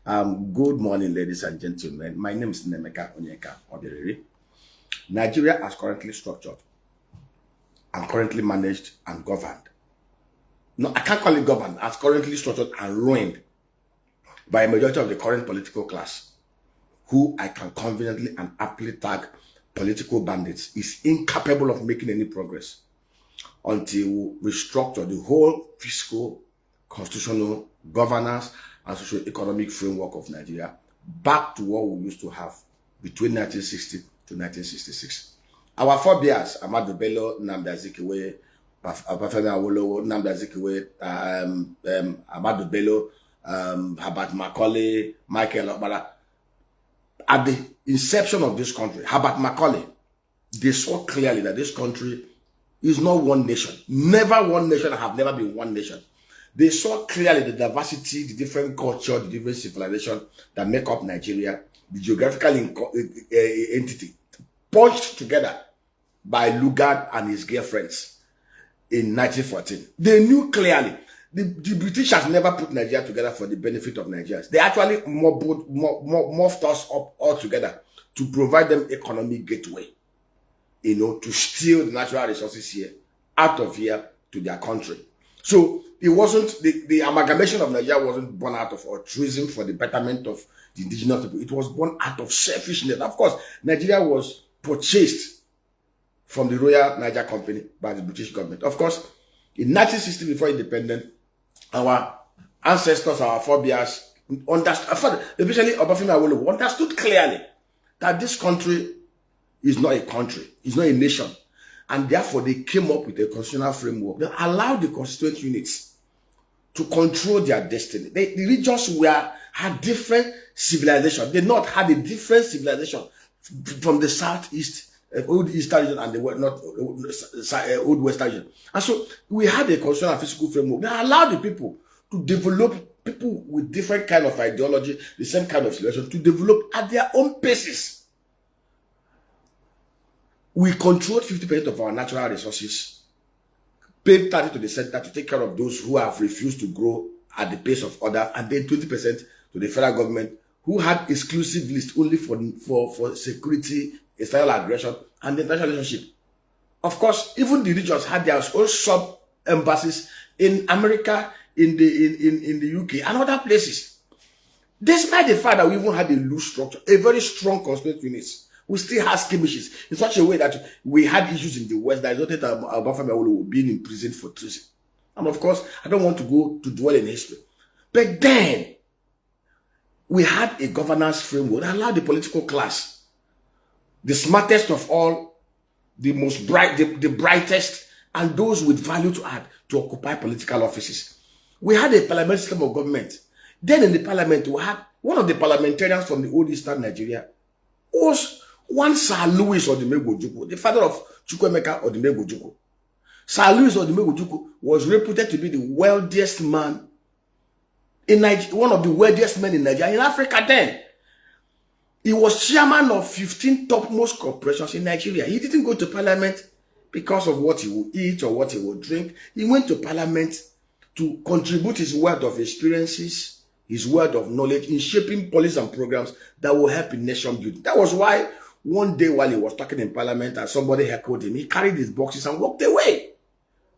Good morning, ladies and gentlemen. My name is Nemeka Onyeka Oderere. Nigeria is currently structured and currently managed and governed. No, I can't call it governed, as currently structured and ruined by a majority of the current political class, who I can conveniently and aptly tag political bandits, is incapable of making any progress until we restructure the whole fiscal, constitutional, governance, and socio-economic framework of Nigeria back to what we used to have between 1960 to 1966. Our forebears, Ahmadu Bello, Nnamdi Azikiwe, Obafemi Awolowo, Nnamdi Azikiwe, Ahmadu Bello, Herbert Macaulay, Michael Okpara, at the inception of this country, Herbert Macaulay, they saw clearly that this country is not one nation. Never one nation, have never been one nation. They saw clearly the diversity, the different culture, the different civilization that make up Nigeria, the geographical entity, punched together by Lugard and his girlfriends in 1914. They knew clearly the British has never put Nigeria together for the benefit of Nigerians. They actually morphed us up all together to provide them economic gateway, to steal the natural resources here, out of here to their country. So it wasn't, the amalgamation of Nigeria wasn't born out of altruism for the betterment of the indigenous people. It was born out of selfishness. Of course, Nigeria was purchased from the Royal Niger Company by the British government. Of course, in 1960, before independence, our ancestors, our forebears, understood, especially Obafemi Awolowo, understood clearly that this country is not a country, it's not a nation. And therefore, they came up with a constitutional framework that allowed the constituent units to control their destiny. The regions had different civilization. The North had a different civilization from the Southeast, Old Eastern region, and the Old Western region. And so we had a constitutional and physical framework that allowed the people to develop, people with different kind of ideology, the same kind of civilization, to develop at their own paces. We controlled 50% of our natural resources, paid 30% to the center to take care of those who have refused to grow at the pace of others, and then 20% to the federal government, who had exclusive list only for security, external aggression, and international relationship. Of course, even the regions had their own sub embassies in America, in the UK, and other places. Despite the fact that we even had a loose structure, a very strong constituent units, we still have skirmishes in such a way that we had issues in the West that resulted in Obafemi Awolowo being imprisoned for treason. And of course, I don't want to go to dwell in history. But then, we had a governance framework that allowed the political class, the smartest of all, the most bright, the brightest, and those with value to add, to occupy political offices. We had a parliamentary system of government. Then in the parliament, we had one of the parliamentarians from the old Eastern Nigeria was one Sir Louis Odimegwu Ojukwu, the father of Chukwuemeka Odimegwu Ojukwu. Sir Louis Odimegwu Ojukwu was reputed to be the wealthiest man in Nigeria, one of the wealthiest men in Nigeria, in Africa then. He was chairman of 15 topmost corporations in Nigeria. He didn't go to parliament because of what he would eat or what he would drink. He went to parliament to contribute his wealth of experiences, his wealth of knowledge in shaping policies and programs that will help in nation building. That was why one day while he was talking in parliament and somebody heckled him, he carried his boxes and walked away.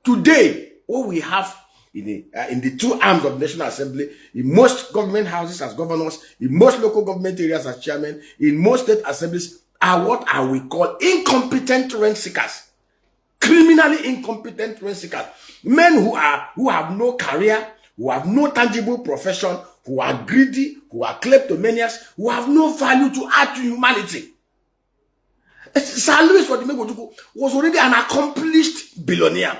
Today, what we have in the two arms of the National Assembly, in most government houses as governors, in most local government areas as chairmen, in most state assemblies, are what are we call incompetent rent seekers. Criminally incompetent rent seekers. Men who have no career, who have no tangible profession, who are greedy, who are kleptomaniacs, who have no value to add to humanity. Sir Louis Odimegwu Ojukwu was already an accomplished billionaire.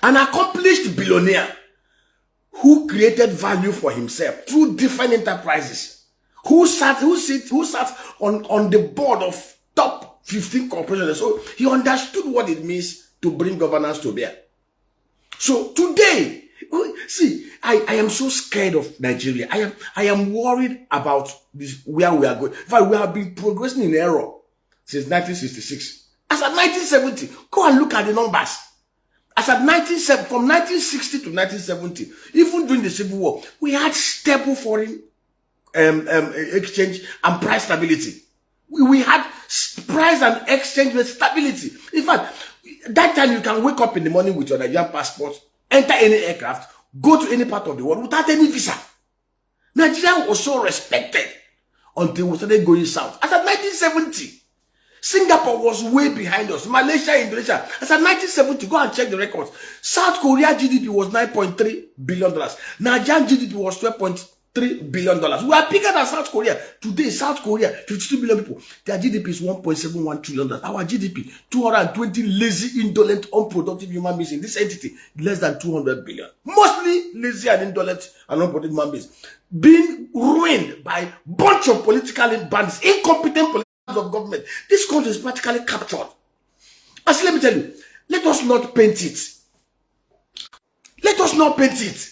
An accomplished billionaire who created value for himself through different enterprises. Who sat on the board of top 15 corporations. So he understood what it means to bring governance to bear. So today, see, I am so scared of Nigeria. I am worried about this, where we are going. In fact, we have been progressing in error since 1966. As at 1970, go and look at the numbers. As As at from 1960 to 1970, even during the Civil War, we had stable foreign exchange and price stability. We had price and exchange with stability. In fact, that time you can wake up in the morning with your Nigerian passport, enter any aircraft, go to any part of the world without any visa. Nigeria was so respected until we started going south. As at 1970, Singapore was way behind us. Malaysia, Indonesia. As at 1970, go and check the records. South Korea GDP was $9.3 billion. Nigerian GDP was $12.3 billion. We are bigger than South Korea. Today, South Korea, 52 billion people. Their GDP is $1.71 trillion. Our GDP, 220 lazy, indolent, unproductive human beings in this entity, less than 200 billion. Mostly lazy and indolent and unproductive human beings. Being ruined by a bunch of political bandits, incompetent political of government. This country is practically captured. As let me tell you, let us not paint it. Let us not paint it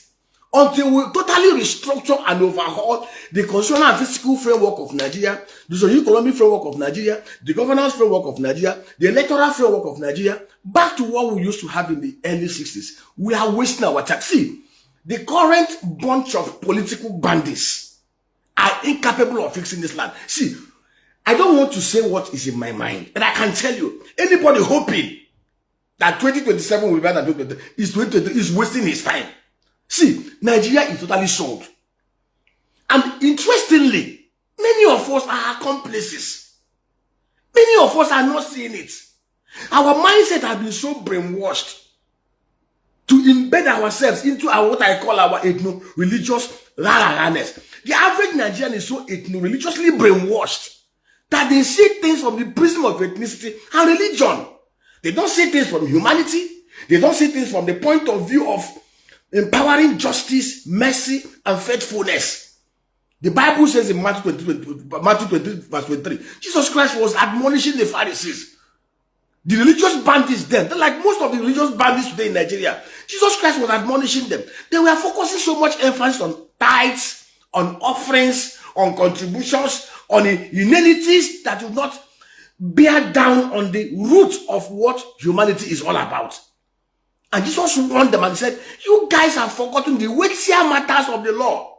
until we totally restructure and overhaul the constitutional and physical framework of Nigeria, the socio-economic framework of Nigeria, the governance framework of Nigeria, the electoral framework of Nigeria, back to what we used to have in the early 60s. We are wasting our time. See, the current bunch of political bandits are incapable of fixing this land. See, I don't want to say what is in my mind, and I can tell you, anybody hoping that 2027 will be better than 2020 is wasting his time. See, Nigeria is totally sold. And interestingly, many of us are accomplices. Many of us are not seeing it. Our mindset has been so brainwashed to embed ourselves into what I call our ethno-religious rah-rahness. The average Nigerian is so ethno-religiously brainwashed that they see things from the prism of ethnicity and religion. They don't see things from humanity. They don't see things from the point of view of empowering justice, mercy, and faithfulness. The Bible says in Matthew 20, verse 23, Jesus Christ was admonishing the Pharisees. The religious bandits then, like most of the religious bandits today in Nigeria, Jesus Christ was admonishing them. They were focusing so much emphasis on tithes, on offerings, on contributions, on inanities that would not bear down on the root of what humanity is all about. And Jesus warned them and said, you guys have forgotten the weightier matters of the law.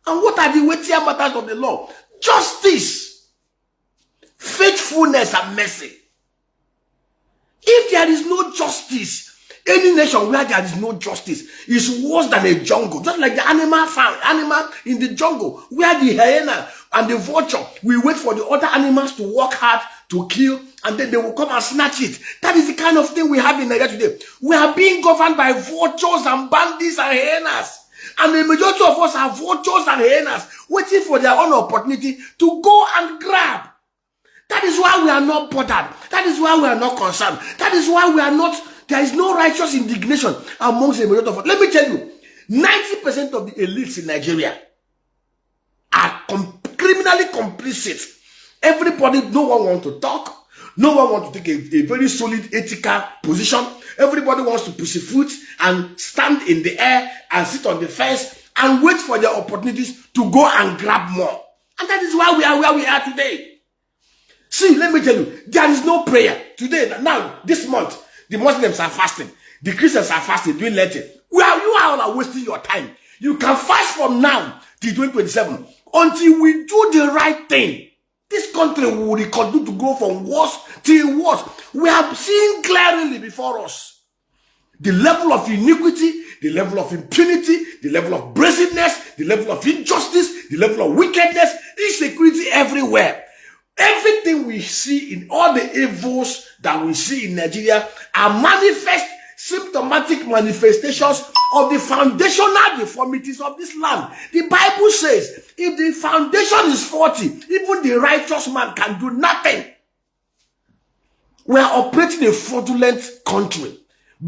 And what are the weightier matters of the law? Justice, faithfulness, and mercy. If there is no justice, any nation where there is no justice is worse than a jungle. Just like the animal in the jungle, where the hyena and the vulture will wait for the other animals to work hard to kill, and then they will come and snatch it. That is the kind of thing we have in Nigeria today. We are being governed by vultures and bandits and hyenas. And the majority of us are vultures and hyenas waiting for their own opportunity to go and grab. That is why we are not bothered. That is why we are not concerned. That is why we are not, there is no righteous indignation amongst the majority of us. Let me tell you, 90% of the elites in Nigeria are criminally complicit. Everybody, no one wants to talk. No one wants to take a very solid ethical position. Everybody wants to pussyfoot and stand in the air and sit on the fence and wait for their opportunities to go and grab more. And that is why we are where we are today. See, let me tell you, there is no prayer. Today, now, this month, the Muslims are fasting. The Christians are fasting, doing Lenten. You are wasting your time. You can fast from now till 2027 until we do the right thing. This country will continue to go from worse till worse. We are seeing clearly before us the level of iniquity, the level of impunity, the level of brazenness, the level of injustice, the level of wickedness, insecurity everywhere. Everything we see in all the evils that we see in Nigeria are manifest, symptomatic manifestations of the foundational deformities of this land. The Bible says, if the foundation is faulty, even the righteous man can do nothing. We are operating a fraudulent country,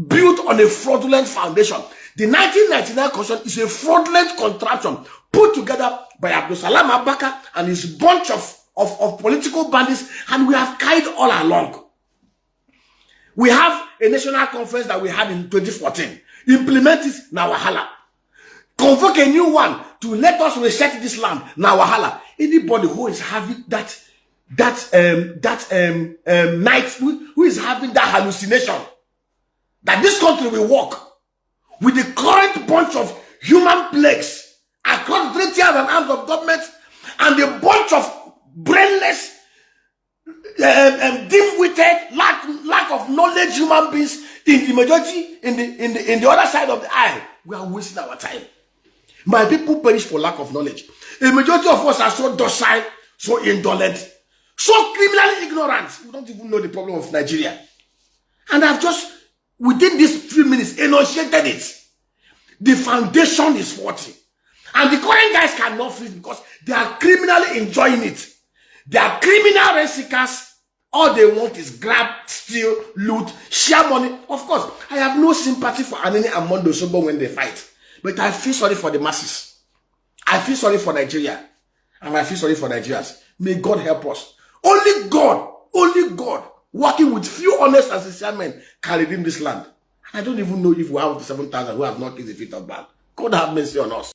built on a fraudulent foundation. The 1999 Constitution is a fraudulent contraption put together by Abdul Salam Abubakar and his bunch of political bandits, and we have carried all along. We have a national conference that we had in 2014. Implement it, na wahala. Convoke a new one to let us reset this land, na wahala. Anybody who is having that night, who is having that hallucination that this country will work with the current bunch of human plagues across 3 tiers and arms of government and the bunch of brainless, dim-witted, lack of knowledge human beings in the majority, in the other side of the aisle. We are wasting our time. My people perish for lack of knowledge. A majority of us are so docile, so indolent, so criminally ignorant. We don't even know the problem of Nigeria. And I've just, within these few minutes, enunciated it. The foundation is faulty. And the current guys cannot feel it because they are criminally enjoying it. They are criminal rent seekers. All they want is grab, steal, loot, share money. Of course, I have no sympathy for Anini and Mondo Sobo when they fight. But I feel sorry for the masses. I feel sorry for Nigeria. And I feel sorry for Nigerians. May God help us. Only God, working with few honest and sincere men, can redeem this land. I don't even know if we have the 7,000 who have not kissed the feet of man. God have mercy on us.